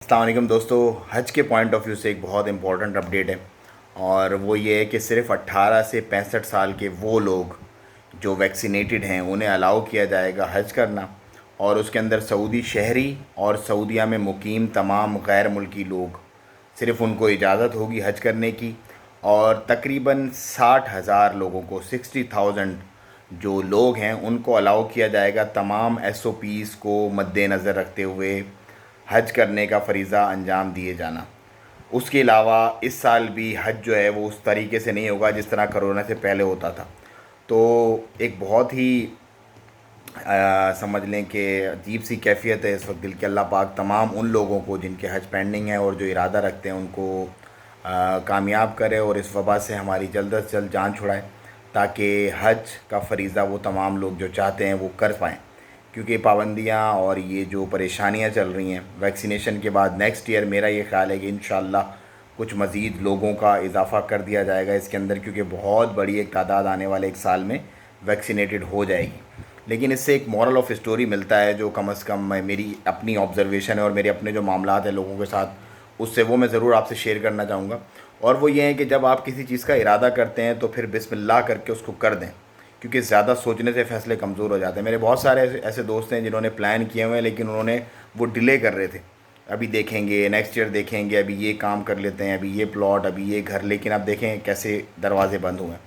अस्सलाम वालेकुम दोस्तों। हज के पॉइंट ऑफ व्यू से एक बहुत इंपॉर्टेंट अपडेट है और वो ये है कि सिर्फ 18 से 65 साल के वो लोग जो वैक्सीनेटेड हैं उन्हें अलाउ किया जाएगा हज करना। और उसके अंदर सऊदी शहरी और सऊदीया में मुकीम तमाम गैर मुल्की लोग, सिर्फ़ उनको इजाज़त होगी हज करने की। और तकरीबन 60,000 लोगों को 60,000 जो लोग हैं उनको अलाउ किया जाएगा तमाम SOPs को मद्देनज़र रखते हुए हज करने का फ़रीज़ा अंजाम दिए जाना। उसके अलावा इस साल भी हज जो है वो उस तरीके से नहीं होगा जिस तरह करोना से पहले होता था। तो एक बहुत ही समझ लें कि अजीब सी कैफियत है इस वक्त दिल के। अल्लाह पाक तमाम उन लोगों को जिनके हज पेंडिंग है और जो इरादा रखते हैं उनको कामयाब करे और इस वबा से हमारी जल्द से जल्द जान छुड़ाए, ताकि हज का फ़रीज़ा वो तमाम लोग जो चाहते हैं वो कर पाएँ। क्योंकि पाबंदियाँ और ये जो परेशानियाँ चल रही हैं वैक्सीनेशन के बाद, नेक्स्ट ईयर मेरा ये ख़्याल है कि इंशाअल्लाह कुछ मज़ीद लोगों का इजाफ़ा कर दिया जाएगा इसके अंदर, क्योंकि बहुत बड़ी एक तादाद आने वाले एक साल में वैक्सीनेटेड हो जाएगी। लेकिन इससे एक मॉरल ऑफ़ स्टोरी मिलता है जो कम से कम मेरी अपनी ऑब्ज़र्वेशन है और मेरे अपने जो मामलात हैं लोगों के साथ, उससे वो मैं ज़रूर आपसे शेयर करना चाहूँगा। और वो ये है कि जब आप किसी चीज़ का इरादा करते हैं तो फिर बिस्मिल्लाह करके उसको कर दें, क्योंकि ज़्यादा सोचने से फ़ैसले कमज़ोर हो जाते हैं। मेरे बहुत सारे ऐसे दोस्त हैं जिन्होंने प्लान किए हुए हैं लेकिन उन्होंने वो डिले कर रहे थे, अभी देखेंगे, नेक्स्ट ईयर देखेंगे, अभी ये काम कर लेते हैं, अभी ये प्लॉट, अभी ये घर, लेकिन अब देखें कैसे दरवाज़े बंद हुए हैं।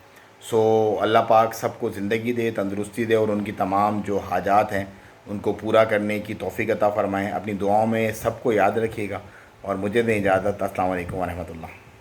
सो अल्लाह पाक सबको ज़िंदगी दे, तंदुरुस्ती दे और उनकी तमाम जो हाजात हैं उनको पूरा करने की तौफ़ीक अता फ़रमाएँ। अपनी दुआओं में सबको याद रखिएगा और मुझे दें इजाज़त। अस्सलाम वालेकुम व रहमतुल्लाह।